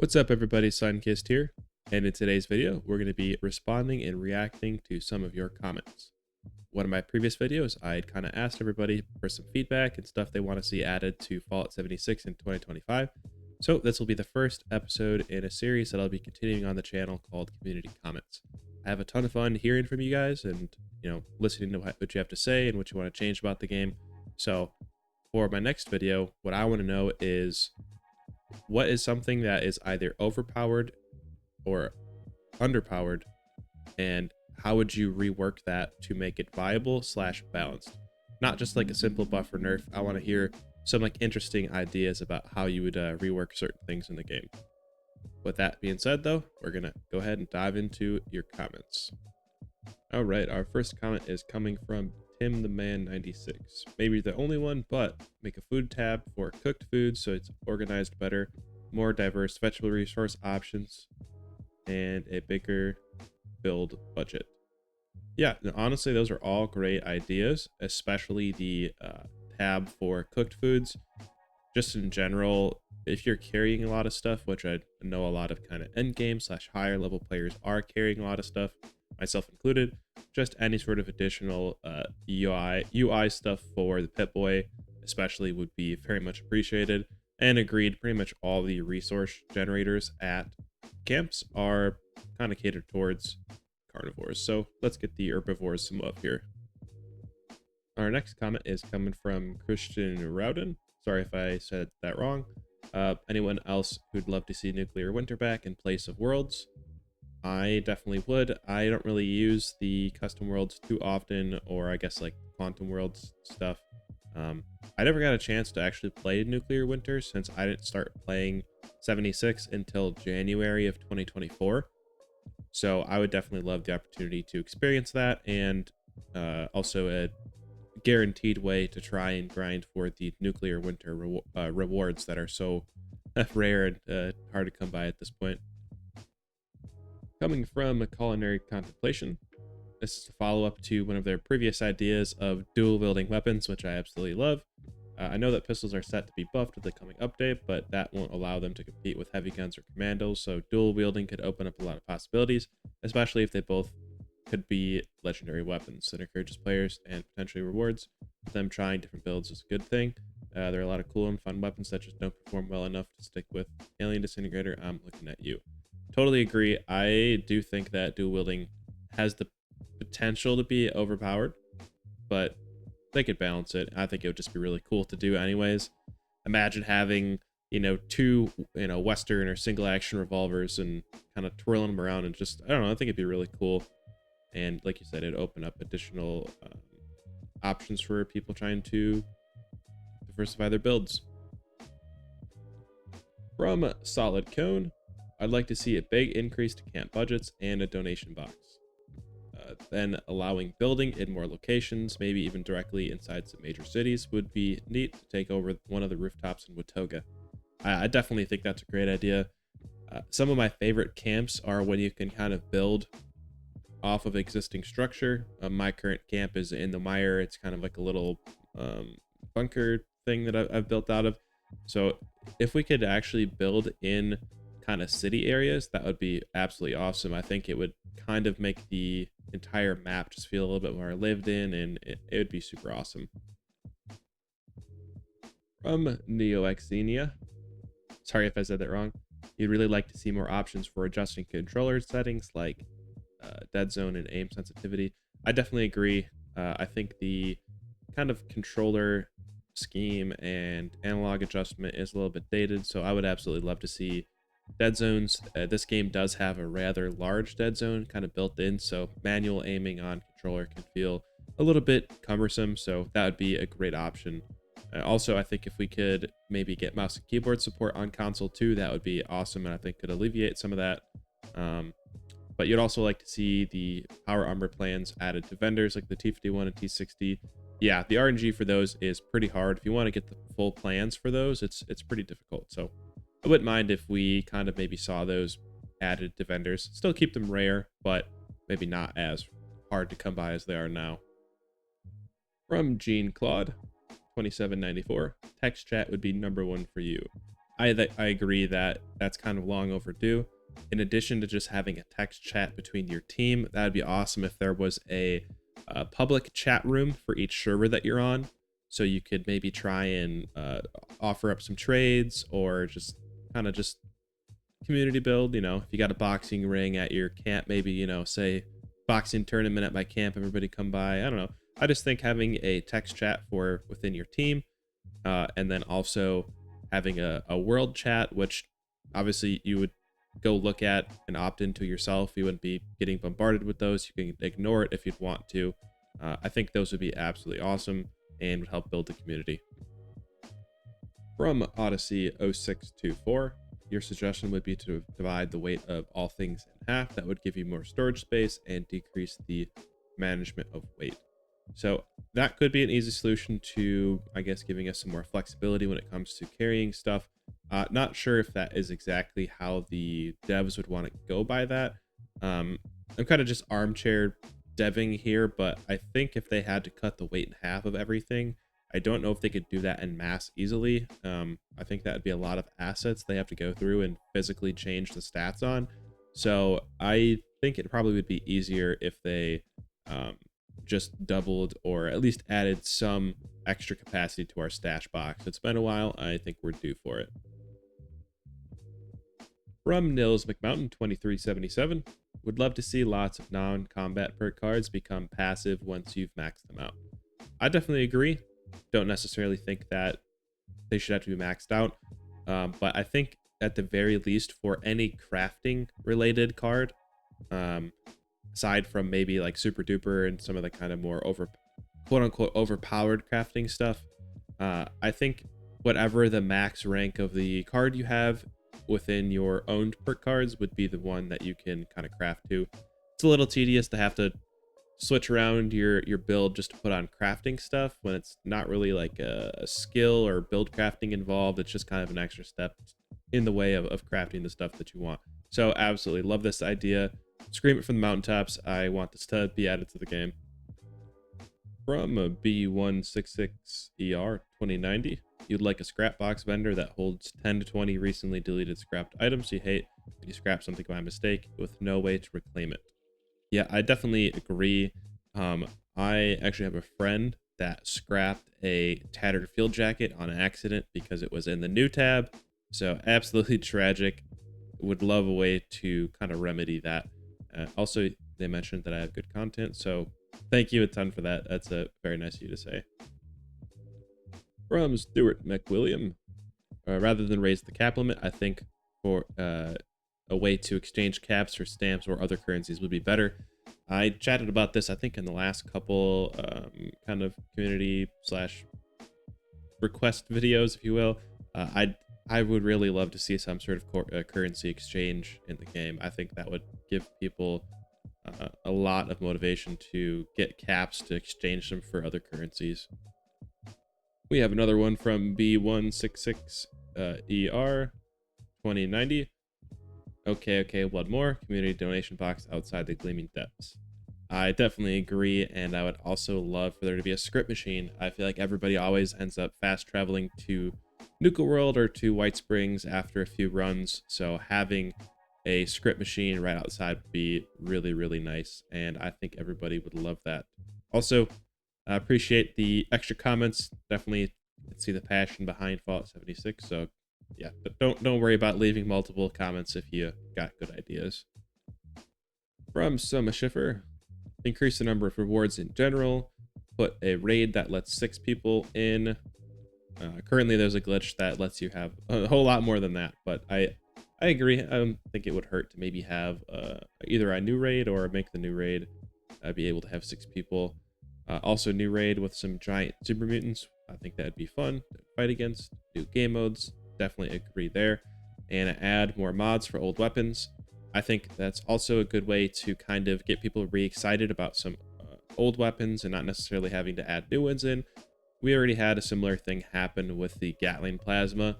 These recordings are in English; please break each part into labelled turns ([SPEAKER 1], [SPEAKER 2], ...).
[SPEAKER 1] What's up everybody, Sunkist here, and in today's video we're going to be responding and reacting to some of your comments. One of my previous videos I'd kind of asked everybody for some feedback and stuff they want to see added to Fallout 76 in 2025, so this will be the first episode in a series that I'll be continuing on the channel called Community Comments. I have a ton of fun hearing from you guys and listening to what you have to say and what you want to change about the game. So for my next video, what I want to know is, what is something that is either overpowered or underpowered, and how would you rework that to make it viable slash balanced? Not just like a simple buff or nerf. I want to hear some like interesting ideas about how you would rework certain things in the game. With that being said though, we're gonna go ahead and dive into your comments. All right, our first comment is coming from Tim the Man 96. Maybe the only one, but make a food tab for cooked foods so it's organized better, more diverse vegetable resource options, and a bigger build budget. Yeah, honestly, those are all great ideas, especially the tab for cooked foods. Just in general, if you're carrying a lot of stuff, which I know a lot of kind of end game / higher level players are carrying a lot of stuff, myself included, just any sort of additional UI stuff for the Pip-Boy especially would be very much appreciated. And agreed, pretty much all the resource generators at camps are kind of catered towards carnivores. So let's get the herbivores some love here. Our next comment is coming from Christian Rowden. Sorry if I said that wrong. Anyone else who'd love to see Nuclear Winter back in place of Worlds? I definitely would. I don't really use the custom worlds too often, or I guess like quantum worlds stuff. I never got a chance to actually play Nuclear Winter since I didn't start playing 76 until January of 2024. So I would definitely love the opportunity to experience that, and also a guaranteed way to try and grind for the Nuclear Winter rewards that are so rare and hard to come by at this point. Coming from a Culinary Contemplation, this is a follow-up to one of their previous ideas of dual wielding weapons, which I absolutely love. I know that pistols are set to be buffed with the coming update, but that won't allow them to compete with heavy guns or commandos, so dual wielding could open up a lot of possibilities, especially if they both could be legendary weapons. That encourages players and potentially rewards. Them trying different builds is a good thing. There are a lot of cool and fun weapons that just don't perform well enough to stick with. Alien Disintegrator, I'm looking at you. Totally agree. I do think that dual wielding has the potential to be overpowered, but they could balance it. I think it would just be really cool to do anyways. Imagine having, two, Western or single action revolvers and kind of twirling them around and just, I don't know, I think it'd be really cool. And like you said, it'd open up additional options for people trying to diversify their builds. From Solid Cone, I'd like to see a big increase to camp budgets and a donation box. Then allowing building in more locations, maybe even directly inside some major cities, would be neat to take over one of the rooftops in Watoga. I definitely think that's a great idea. Some of my favorite camps are when you can kind of build off of existing structure. My current camp is in the mire. It's kind of like a little bunker thing that I've built out of. So if we could actually build in kind of city areas, that would be absolutely awesome. I think it would kind of make the entire map just feel a little bit more lived in, and it would be super awesome. From NeoXenia, sorry if I said that wrong. You'd really like to see more options for adjusting controller settings like dead zone and aim sensitivity. I definitely agree. I think the kind of controller scheme and analog adjustment is a little bit dated, so I would absolutely love to see dead zones. This game does have a rather large dead zone kind of built in, so manual aiming on controller can feel a little bit cumbersome, so that would be a great option. Also, I think if we could maybe get mouse and keyboard support on console too, that would be awesome, and I think could alleviate some of that. But you'd also like to see the power armor plans added to vendors like the T51 and T60. Yeah, the RNG for those is pretty hard. If you want to get the full plans for those, it's pretty difficult. So I wouldn't mind if we kind of maybe saw those added to vendors. Still keep them rare, but maybe not as hard to come by as they are now. From Jean Claude, 2794, text chat would be #1 for you. I agree that that's kind of long overdue. In addition to just having a text chat between your team, that'd be awesome if there was a public chat room for each server that you're on. So you could maybe try and offer up some trades or just kind of just community build. You know, if you got a boxing ring at your camp, maybe, you know, say boxing tournament at my camp, everybody come by. I don't know. I just think having a text chat for within your team, and then also having a world chat, which obviously you would go look at and opt into yourself. You wouldn't be getting bombarded with those. You can ignore it if you'd want to. I think those would be absolutely awesome and would help build the community. From Odyssey 0624, your suggestion would be to divide the weight of all things in half. That would give you more storage space and decrease the management of weight. So that could be an easy solution to, I guess, giving us some more flexibility when it comes to carrying stuff. Not sure if that is exactly how the devs would want to go by that. I'm kind of just armchair deving here, but I think if they had to cut the weight in half of everything, I don't know if they could do that en masse easily. I think that would be a lot of assets they have to go through and physically change the stats on. So I think it probably would be easier if they just doubled or at least added some extra capacity to our stash box. It's been a while. I think we're due for it. From Nils McMountain 2377, would love to see lots of non-combat perk cards become passive once you've maxed them out. I definitely agree. Don't necessarily think that they should have to be maxed out, but I think at the very least for any crafting related card, aside from maybe like super duper and some of the kind of more quote unquote overpowered crafting stuff, I think whatever the max rank of the card you have within your owned perk cards would be the one that you can kind of craft to. It's a little tedious to have to switch around your build just to put on crafting stuff when it's not really like a skill or build crafting involved. It's just kind of an extra step in the way of crafting the stuff that you want. So absolutely love this idea. Scream it from the mountaintops. I want this to be added to the game. From a B166ER 2090, you'd like a scrap box vendor that holds 10 to 20 recently deleted scrapped items you hate when you scrap something by mistake with no way to reclaim it. Yeah, I definitely agree. I actually have a friend that scrapped a tattered field jacket on accident because it was in the new tab. So absolutely tragic. Would love a way to kind of remedy that. Also, they mentioned that I have good content, so thank you a ton for that. That's very nice of you to say. From Stuart McWilliam, rather than raise the cap limit, I think for a way to exchange caps for stamps or other currencies would be better. I chatted about this, I think, in the last couple kind of community / request videos, if you will. I would really love to see some sort of currency exchange in the game. I think that would give people a lot of motivation to get caps to exchange them for other currencies. We have another one from B166ER 2090. Okay, one more. Community donation box outside the gleaming depths. I definitely agree, and I would also love for there to be a script machine. I feel like everybody always ends up fast traveling to Nuka World or to White Springs after a few runs, so having a script machine right outside would be really, really nice, and I think everybody would love that. Also, I appreciate the extra comments. Definitely can see the passion behind Fallout 76, so yeah, but don't worry about leaving multiple comments if you got good ideas. From Soma Schiffer, increase the number of rewards in general, put a raid that lets 6 people in. Currently there's a glitch that lets you have a whole lot more than that, but I agree. I don't think it would hurt to maybe have either a new raid or make the new raid be able to have 6 people. Also new raid with some giant super mutants. I think that'd be fun to fight against. New game modes, definitely agree there. And add more mods for old weapons. I think that's also a good way to kind of get people re-excited about some old weapons and not necessarily having to add new ones in. We already had a similar thing happen with the Gatling Plasma,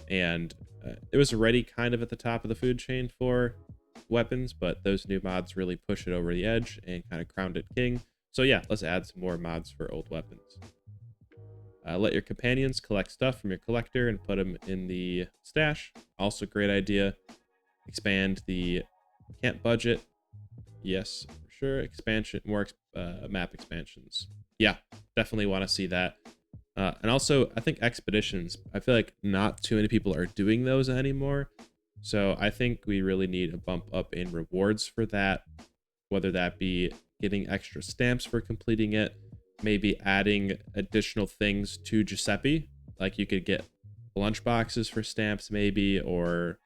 [SPEAKER 1] and it was already kind of at the top of the food chain for weapons, but those new mods really push it over the edge and kind of crowned it king. So yeah, let's add some more mods for old weapons. Let your companions collect stuff from your collector and put them in the stash. Also, great idea. Expand the camp budget. Yes, for sure. Expansion, more map expansions. Yeah, definitely want to see that. And also, I think expeditions. I feel like not too many people are doing those anymore. So I think we really need a bump up in rewards for that, whether that be getting extra stamps for completing it, maybe adding additional things to Giuseppe. Like you could get lunch boxes for stamps maybe, or,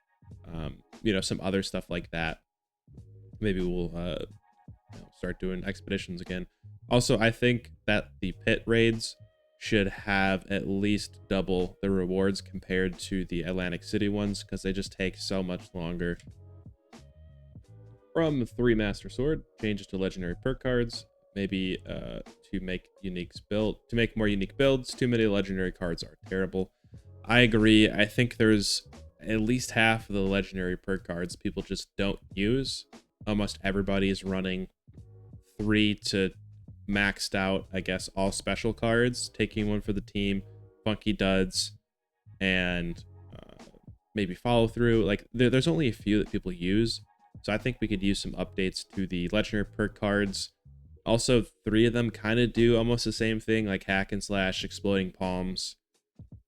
[SPEAKER 1] some other stuff like that. Maybe we'll start doing expeditions again. Also, I think that the pit raids should have at least double the rewards compared to the Atlantic City ones, because they just take so much longer. From 3 Master Sword changes to legendary perk cards. Maybe to make more unique builds. Too many legendary cards are terrible. I agree. I think there's at least half of the legendary perk cards people just don't use. Almost everybody is running 3 to maxed out, I guess, all special cards, taking one for the team, funky duds, and maybe follow through. Like there's only a few that people use, so I think we could use some updates to the legendary perk cards. Also, 3 of them kind of do almost the same thing, like hack and slash, exploding palms,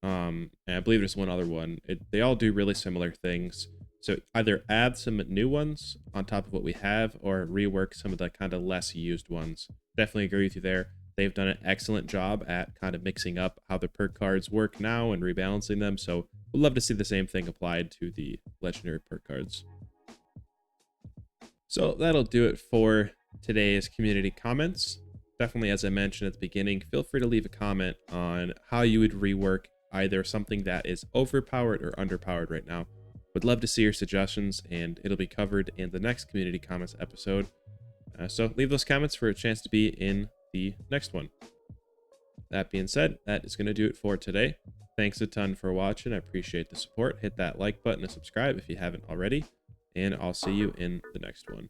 [SPEAKER 1] and I believe there's one other one. They all do really similar things. So either add some new ones on top of what we have, or rework some of the kind of less used ones. Definitely agree with you there. They've done an excellent job at kind of mixing up how the perk cards work now and rebalancing them. So we'd love to see the same thing applied to the legendary perk cards. So that'll do it for today's community comments. Definitely, as I mentioned at the beginning, feel free to leave a comment on how you would rework either something that is overpowered or underpowered right now. Would love to see your suggestions, and it'll be covered in the next community comments episode. So leave those comments for a chance to be in the next one. That being said, that is going to do it for today. Thanks a ton for watching. I appreciate the support. Hit that like button and subscribe if you haven't already, and I'll see you in the next one.